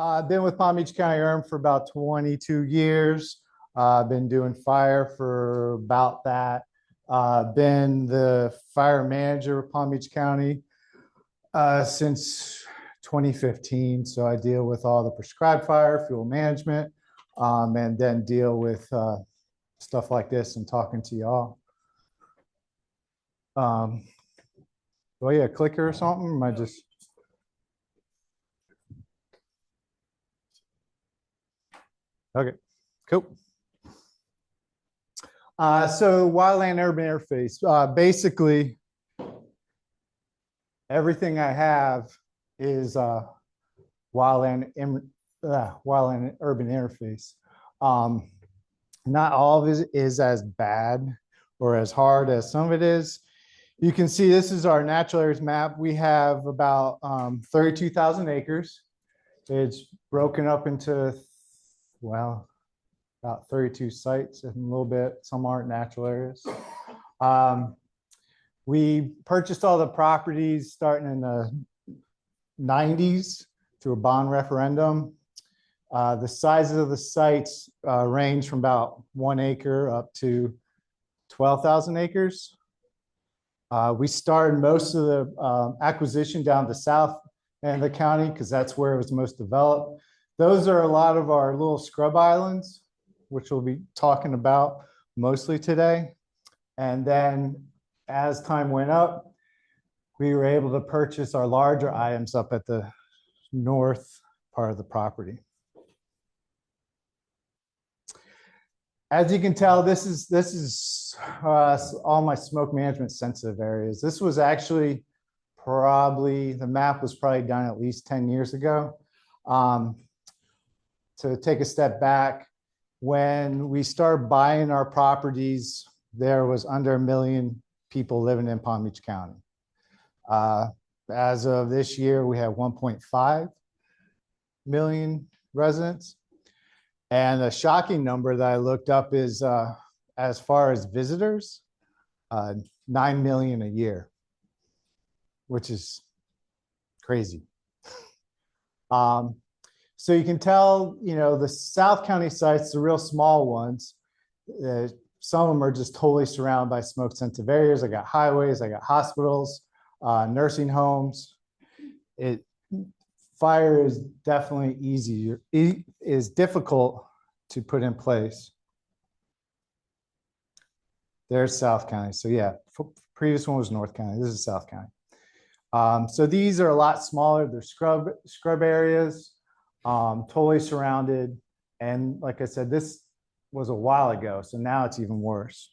I've been with Palm Beach County ERM for about 22 years. I've been doing fire for about that. Been the fire manager of Palm Beach County since 2015. So I deal with all the prescribed fire, fuel management, and then deal with stuff like this and talking to y'all. Well, yeah, clicker or something. Am I just... Okay, cool. So wildland urban interface, basically everything I have is wildland urban interface. Not all of it is as bad or as hard as some of it is. You can see this is our natural areas map. We have about 32,000 acres. It's broken up into, well, about 32 sites and a little bit. Some aren't natural areas. We purchased all the properties starting in the 90s through a bond referendum. The sizes of the sites range from about 1 acre up to 12,000 acres. We started most of the acquisition down the south end of the county because that's where it was most developed. Those are a lot of our little scrub islands, which we'll be talking about mostly today. And then as time went up, we were able to purchase our larger items up at the north part of the property. As you can tell, this is all my smoke management sensitive areas. This was actually the map was probably done at least 10 years ago. To take a step back, when we started buying our properties, there was under 1 million people living in Palm Beach County. As of this year, we have 1.5 million residents. And a shocking number that I looked up is, as far as visitors, 9 million a year, which is crazy. So you can tell, the South County sites, the real small ones, some of them are just totally surrounded by smoke sensitive areas. I got highways, I got hospitals, nursing homes. Fire is definitely is difficult to put in place. There's South County. So yeah, previous one was North County. This is South County. So these are a lot smaller. They're scrub areas, totally surrounded. And like I said, this was a while ago, so now it's even worse.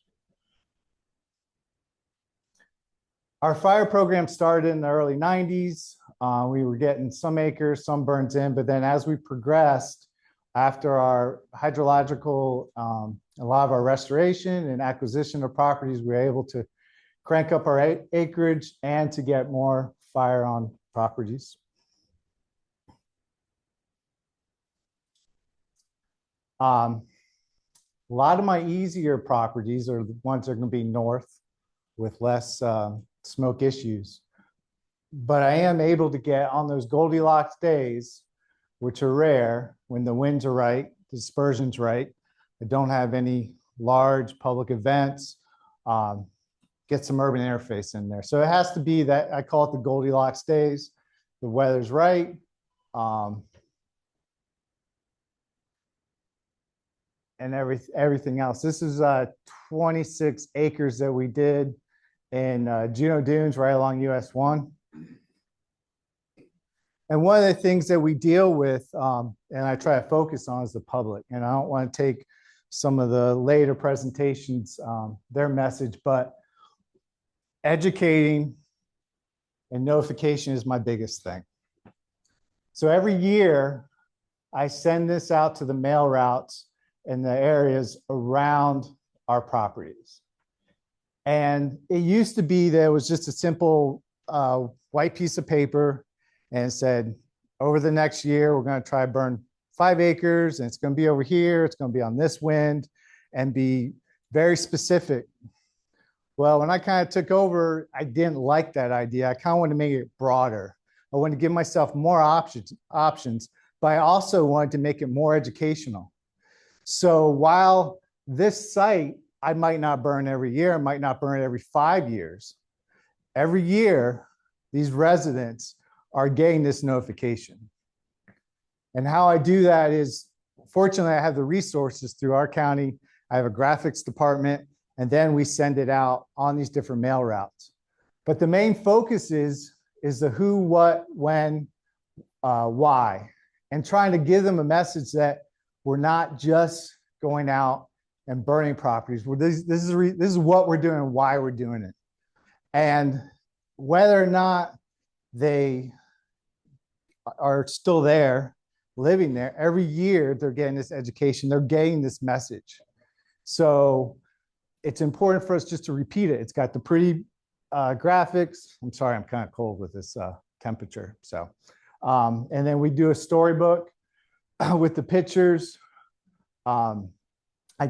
Our fire program started in the early 90s. We were getting some acres, some burns in, but then as we progressed, after our hydrological, a lot of our restoration and acquisition of properties, we were able to crank up our acreage and to get more fire on properties. A lot of my easier properties are the ones that are going to be north with less smoke issues. But I am able to get on those Goldilocks days, which are rare, when the winds are right, the dispersion's right. I don't have any large public events, get some urban interface in there. So it has to be that, I call it the Goldilocks days. The weather's right. And everything else. This is 26 acres that we did in Juneau Dunes, right along US 1. And one of the things that we deal with, and I try to focus on, is the public. And I don't want to take some of the later presentations, their message, but educating and notification is my biggest thing. So every year, I send this out to the mail routes in the areas around our properties. And it used to be that it was just a simple white piece of paper and it said, over the next year, we're going to try to burn 5 acres and it's going to be over here. It's going to be on this wind and be very specific. Well, when I kind of took over, I didn't like that idea. I kind of wanted to make it broader. I wanted to give myself more options but I also wanted to make it more educational. So while this site, I might not burn every year, I might not burn every 5 years. Every year, these residents are getting this notification. And how I do that is, fortunately, I have the resources through our county. I have a graphics department, and then we send it out on these different mail routes. But the main focus is the who, what, when, why, and trying to give them a message that we're not just going out and burning properties. This is what we're doing and why we're doing it. And whether or not they are still there, living there, every year they're getting this education, they're getting this message. So it's important for us just to repeat it. It's got the pretty graphics. I'm sorry, I'm kind of cold with this temperature. So, and then we do a storybook with the pictures. I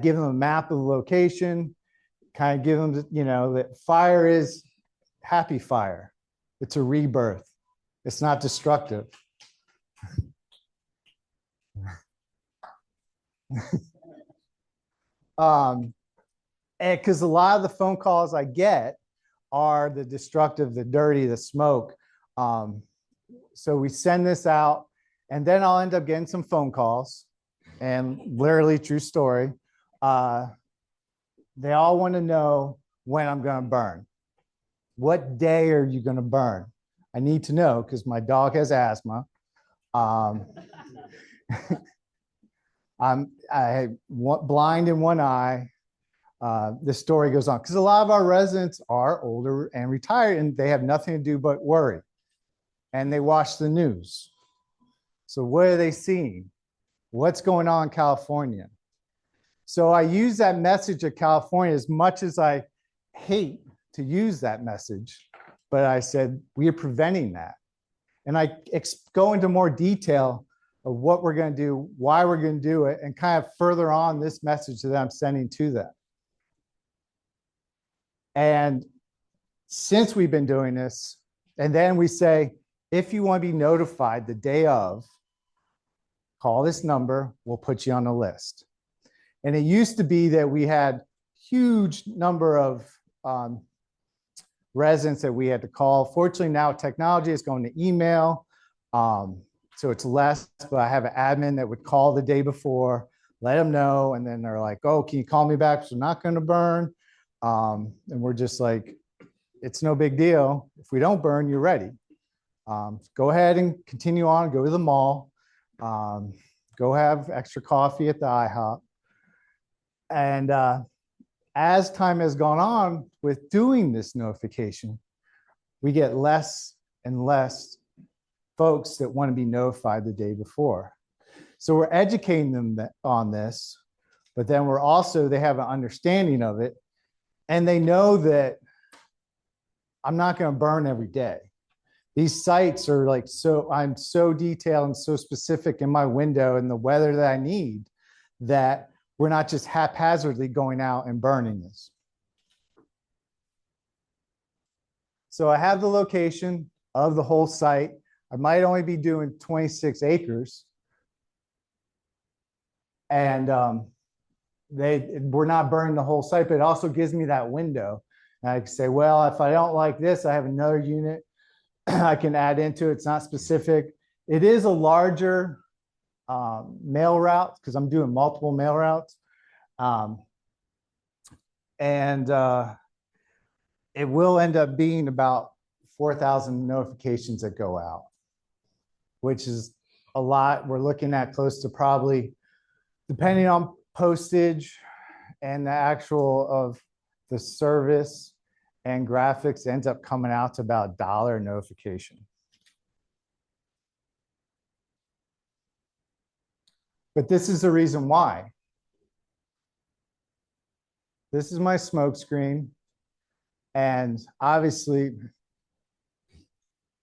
give them a map of the location, kind of give them, you know, that fire is happy fire. It's a rebirth. It's not destructive. And because a lot of the phone calls I get are the destructive, the dirty, the smoke. So we send this out, and then I'll end up getting some phone calls, and literally true story. They all want to know when I'm going to burn. What day are you going to burn? I need to know because my dog has asthma. I'm blind in one eye. The story goes on because a lot of our residents are older and retired, and they have nothing to do but worry. And they watch the news. So what are they seeing? What's going on in California? So I use that message of California, as much as I hate to use that message, but I said, we are preventing that. And I go into more detail of what we're going to do, why we're going to do it, and kind of further on this message that I'm sending to them. And since we've been doing this, and then we say, if you want to be notified the day of, call this number, we'll put you on the list. And it used to be that we had huge number of residents that we had to call. Fortunately, now technology is going to email. So it's less, but I have an admin that would call the day before, let them know, and then they're like, oh, can you call me back? So we're not going to burn. And we're just like, it's no big deal. If we don't burn, you're ready. Go ahead and continue on, go to the mall, go have extra coffee at the IHOP. And as time has gone on with doing this notification, we get less and less folks that want to be notified the day before. So we're educating them on this, but then we're also, they have an understanding of it, and they know that I'm not going to burn every day. These sites are like, so I'm so detailed and so specific in my window and the weather that I need, that we're not just haphazardly going out and burning this. So I have the location of the whole site. I might only be doing 26 acres. And we're not burning the whole site, but it also gives me that window. And I can say, well, if I don't like this, I have another unit I can add into it. It's not specific. It is a larger mail route because I'm doing multiple mail routes. It will end up being about 4,000 notifications that go out, which is a lot. We're looking at close to probably, depending on postage and the actual of the service and graphics, ends up coming out to about $1 a notification. But this is the reason why. This is my smoke screen. And obviously,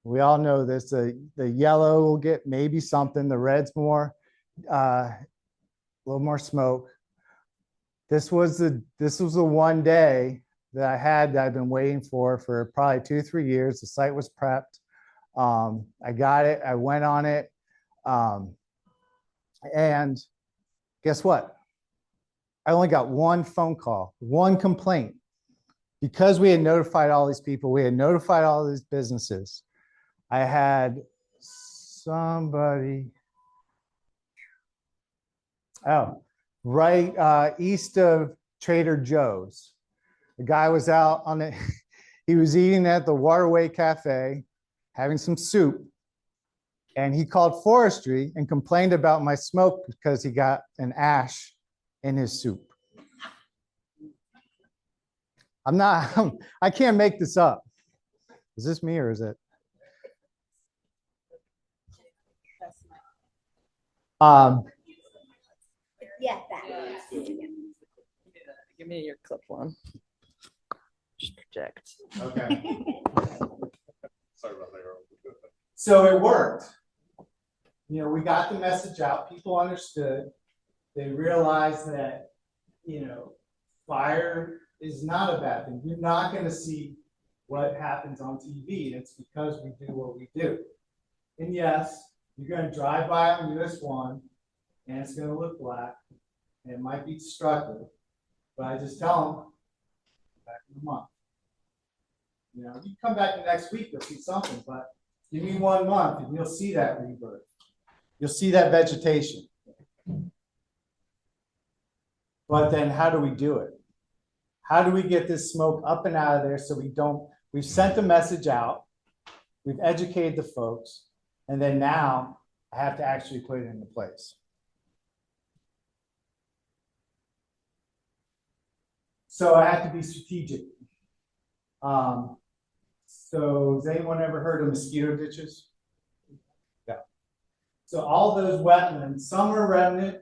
we all know this, the yellow will get maybe something, the red's more, a little more smoke. This was the one day that I had that I've been waiting for probably 2 or 3 years. The site was prepped. I got it, I went on it. And guess what? I only got one phone call, one complaint. Because we had notified all these people, we had notified all these businesses. I had somebody, right east of Trader Joe's. The guy was out on the, he was eating at the Waterway Cafe, having some soup. And he called forestry and complained about my smoke because he got an ash in his soup. I can't make this up. Is this me or is it? Yeah, that. Give me your clip one. Just project. Okay. Sorry about that. So it worked. You know, we got the message out. People understood. They realized that, you know, fire is not a bad thing. You're not going to see what happens on TV. It's because we do what we do. And yes, you're going to drive by on US 1 and it's going to look black and it might be destructive. But I just tell them, back in a month. You know, you come back the next week, you'll see something, but give me 1 month and you'll see that rebirth. You'll see that vegetation. But then how do we do it? How do we get this smoke up and out of there so we don't, we've sent the message out, we've educated the folks, and then now I have to actually put it into place. So I have to be strategic. So has anyone ever heard of mosquito ditches? Yeah. So all those wetlands, some are remnant,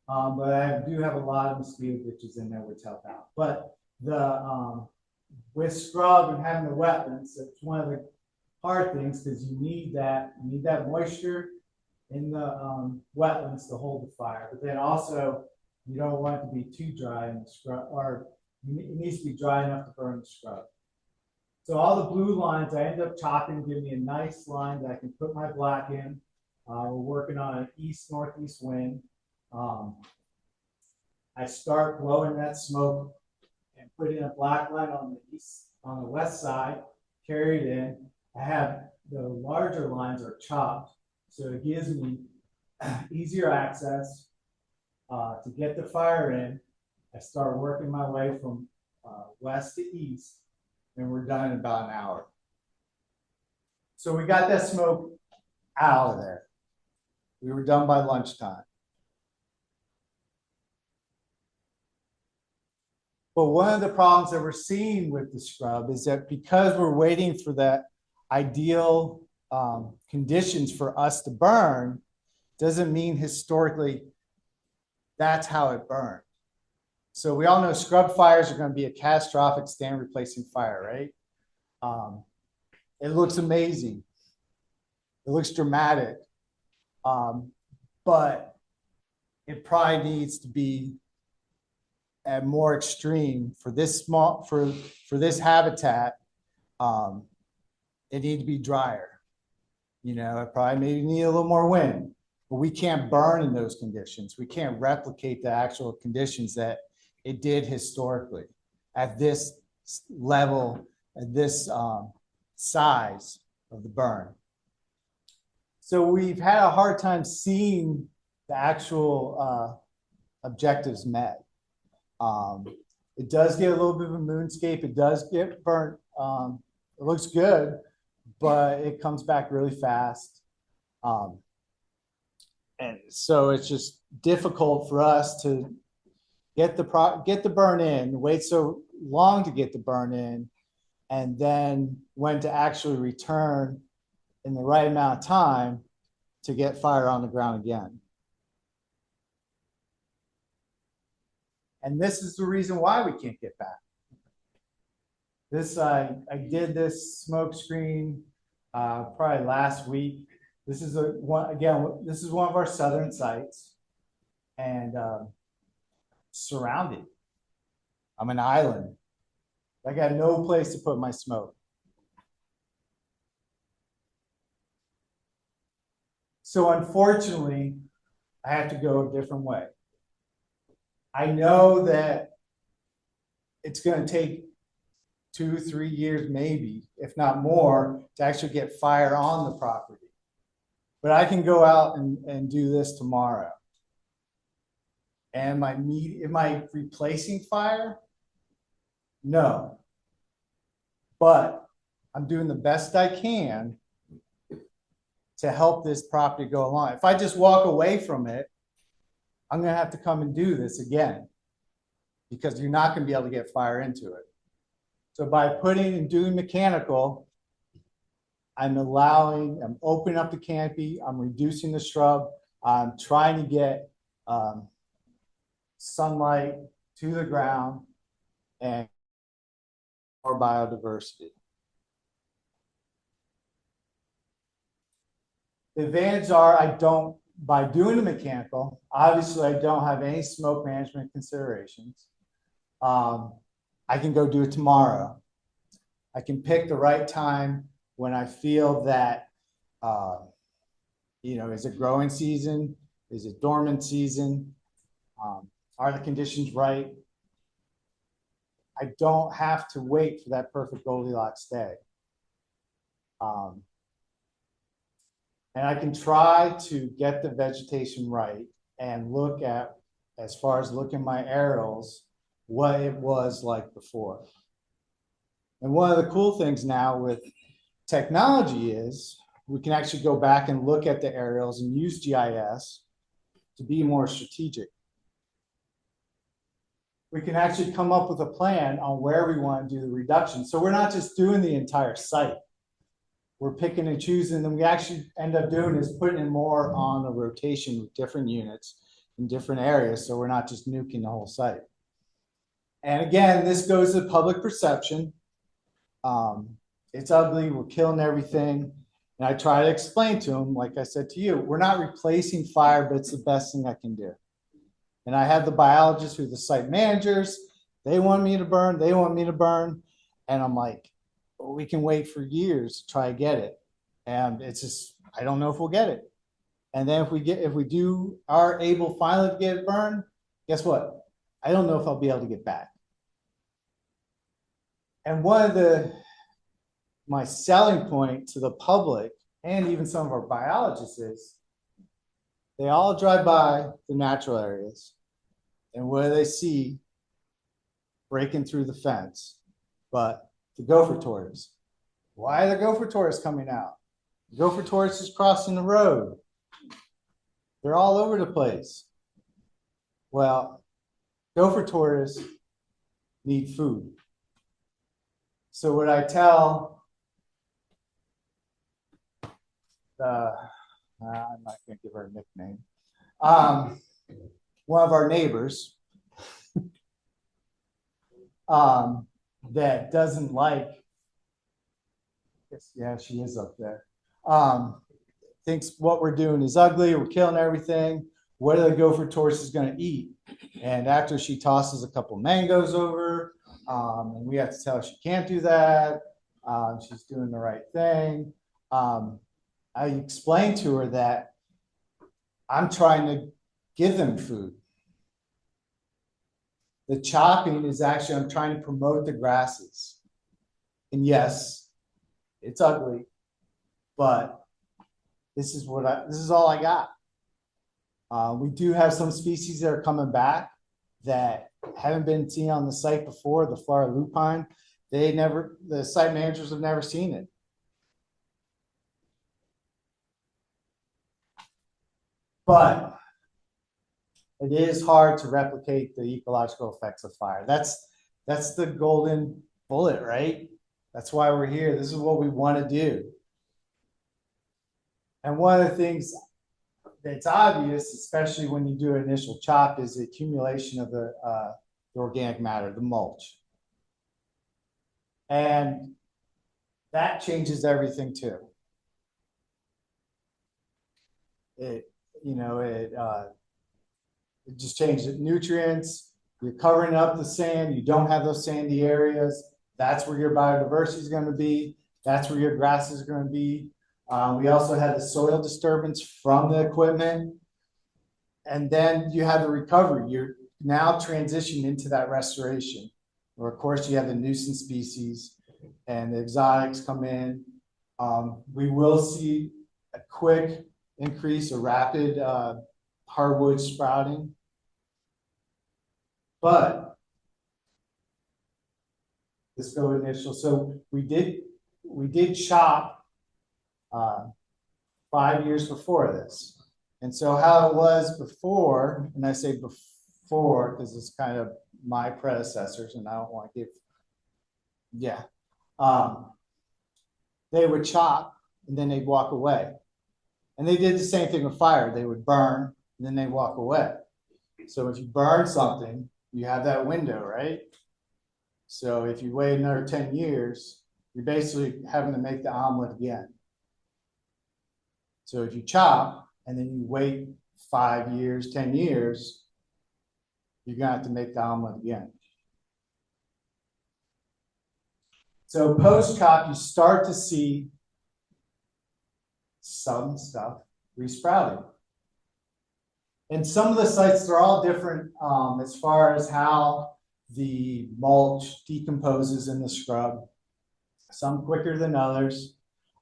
but I do have a lot of mosquito ditches in there which help out. But the with scrub and having the wetlands, it's one of the hard things because you need that moisture in the wetlands to hold the fire. But then also you don't want it to be too dry in the scrub, or it needs to be dry enough to burn the scrub. So all the blue lines I end up chopping, give me a nice line that I can put my black in. We're working on an east-northeast wind. I start blowing that smoke and put in a black line on the west side, carry it in. I have the larger lines are chopped, so it gives me easier access to get the fire in. I start working my way from west to east, and we're done in about an hour. So we got that smoke out of there. We were done by lunchtime. But one of the problems that we're seeing with the scrub is that because we're waiting for that ideal conditions for us to burn, doesn't mean historically that's how it burned. So we all know scrub fires are going to be a catastrophic stand replacing fire, right? It looks amazing. It looks dramatic. But it probably needs to be at more extreme for this small, for this habitat. It needs to be drier. You know, it probably maybe need a little more wind, but we can't burn in those conditions. We can't replicate the actual conditions that it did historically at this level, at this size of the burn. So we've had a hard time seeing the actual objectives met. It does get a little bit of a moonscape. It does get burnt. It looks good, but it comes back really fast. And so it's just difficult for us to get the burn in, wait so long to get the burn in, and then when to actually return in the right amount of time to get fire on the ground again. And this is the reason why we can't get back. This I did this smoke screen probably last week. This is this is one of our southern sites, and surrounded. I'm an island. I got no place to put my smoke. So unfortunately, I have to go a different way. I know that it's going to take 2-3 years, maybe, if not more, to actually get fire on the property. But I can go out and do this tomorrow. And am I replacing fire? No. But I'm doing the best I can to help this property go along. If I just walk away from it, I'm going to have to come and do this again because you're not going to be able to get fire into it. So by putting and doing mechanical, I'm opening up the canopy, I'm reducing the shrub, I'm trying to get sunlight to the ground and more biodiversity. The advantages are by doing the mechanical, obviously I don't have any smoke management considerations. I can go do it tomorrow. I can pick the right time when I feel that, is it growing season? Is it dormant season? Are the conditions right? I don't have to wait for that perfect Goldilocks day. And I can try to get the vegetation right and look at, as far as looking my aerials, what it was like before. And one of the cool things now with technology is we can actually go back and look at the aerials and use GIS to be more strategic. We can actually come up with a plan on where we want to do the reduction. So we're not just doing the entire site. We're picking and choosing, and we actually end up doing is putting in more on a rotation with different units in different areas. So we're not just nuking the whole site. And again, this goes to public perception. It's ugly, we're killing everything. And I try to explain to them, like I said to you, we're not replacing fire, but it's the best thing I can do. And I have the biologists who are the site managers. They want me to burn, they want me to burn. And I'm like, well, we can wait for years to try to get it. And it's just, I don't know if we'll get it. And then if we are able finally to get it burned, guess what? I don't know if I'll be able to get back. And one of my selling point to the public and even some of our biologists is they all drive by the natural areas and what do they see breaking through the fence? But the gopher tortoise. Why are the gopher tortoise coming out? The gopher tortoise is crossing the road. They're all over the place. Well, gopher tortoise need food. So what I tell I'm not going to give her a nickname. One of our neighbors that doesn't like, yeah, she is up there, thinks what we're doing is ugly, we're killing everything. What are the gopher tortoises going to eat? And after she tosses a couple mangoes over, and we have to tell her she can't do that. She's doing the right thing. I explained to her that I'm trying to give them food. The chopping is actually, I'm trying to promote the grasses. And yes, it's ugly, but this is all I got. We do have some species that are coming back that haven't been seen on the site before, the Florida lupine. The site managers have never seen it. But it is hard to replicate the ecological effects of fire. That's the golden bullet, right? That's why we're here. This is what we want to do. And one of the things that's obvious, especially when you do an initial chop, is the accumulation of the organic matter, the mulch. And that changes everything too. It just changes nutrients. You're covering up the sand. You don't have those sandy areas. That's where your biodiversity is going to be. That's where your grasses are going to be. We also had the soil disturbance from the equipment. And then you have the recovery. You're now transitioned into that restoration, where of course you have the nuisance species and the exotics come in. We will see a quick increase, a rapid hardwood sprouting. But let's go initial. So we did chop 5 years before this. And so how it was before, and I say before because it's kind of my predecessors and I don't want to give, yeah. They would chop and then they'd walk away. And they did the same thing with fire. They would burn and then they'd walk away. So if you burn something, you have that window, right? So if you wait another 10 years, you're basically having to make the omelet again. So if you chop and then you wait 5 years, 10 years, you're gonna have to make the omelet again. So post-chop, you start to see some stuff resprouting. And some of the sites, they're all different as far as how the mulch decomposes in the scrub. Some quicker than others.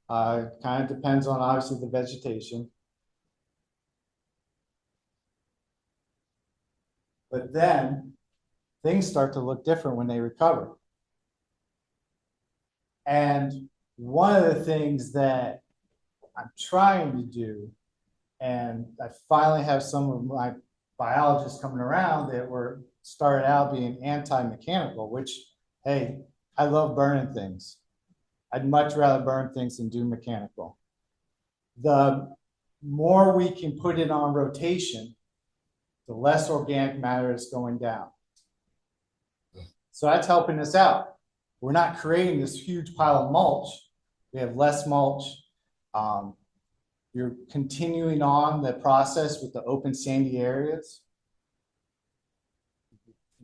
Kind of depends on obviously the vegetation. But then things start to look different when they recover. And one of the things that I'm trying to do, and I finally have some of my biologists coming around that were started out being anti-mechanical, which, hey, I love burning things. I'd much rather burn things than do mechanical. The more we can put it on rotation, the less organic matter is going down. So that's helping us out. We're not creating this huge pile of mulch. We have less mulch. You're continuing on the process with the open sandy areas.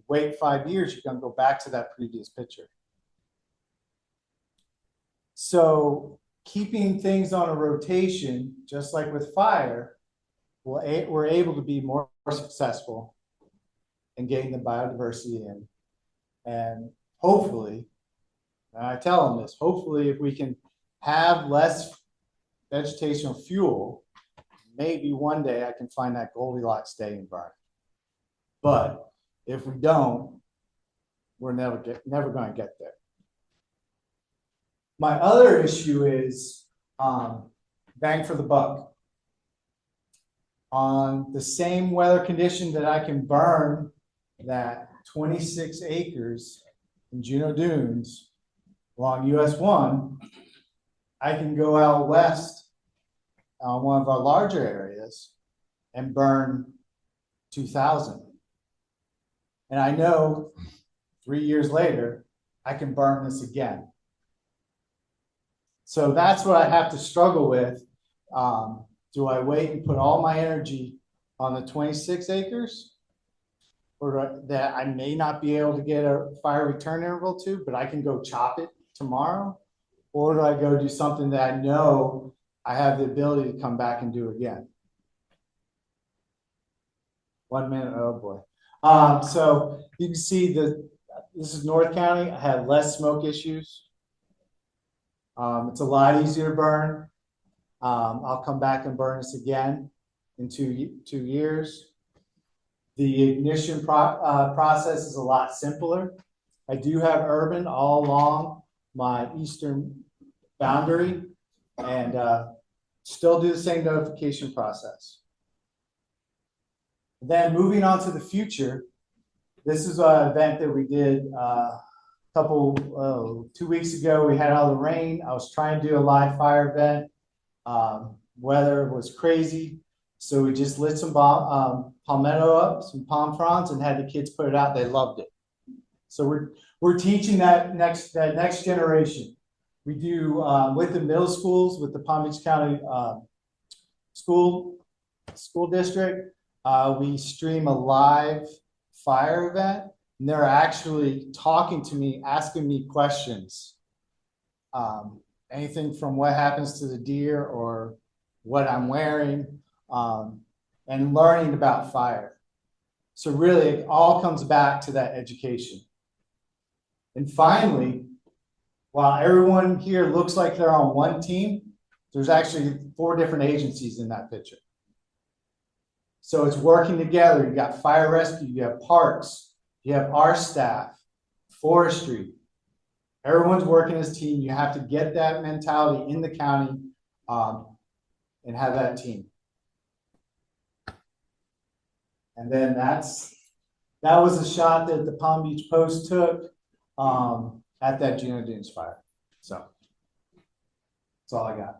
Wait 5 years, you're going to go back to that previous picture. So keeping things on a rotation, just like with fire, we're able to be more successful in getting the biodiversity in. And hopefully, and I tell them this, hopefully if we can have less vegetational fuel, maybe one day I can find that Goldilocks day and burn. But if we don't, we're never going to get there. My other issue is bang for the buck. On the same weather condition that I can burn that 26 acres in Juneau Dunes along US 1, I can go out west on one of our larger areas and burn 2,000. And I know 3 years later, I can burn this again. So that's what I have to struggle with. Do I wait and put all my energy on the 26 acres? Or that I may not be able to get a fire return interval to, but I can go chop it tomorrow? Or do I go do something that I know I have the ability to come back and do again? 1 minute, oh boy. So you can see this is North County. I had less smoke issues. It's a lot easier to burn. I'll come back and burn this again in two years. The ignition process is a lot simpler. I do have urban all along my eastern boundary and still do the same notification process. Then moving on to the future, this is an event that we did a couple, 2 weeks ago. We had all the rain. I was trying to do a live fire event. Weather was crazy. So we just lit some palmetto up, some palm fronds, and had the kids put it out. They loved it. So we're teaching that next generation. We do with the middle schools, with the Palm Beach County school district. We stream a live fire event, and they're actually talking to me, asking me questions. Anything from what happens to the deer or what I'm wearing. and learning about fire. So really, it all comes back to that education. And finally, while everyone here looks like they're on one team, there's actually 4 different agencies in that picture. So it's working together. You got fire rescue, you have parks, you have our staff, forestry. Everyone's working as a team. You have to get that mentality in the county and have that team. And then that was a shot that the Palm Beach Post took at that Juno Dunes fire. So that's all I got.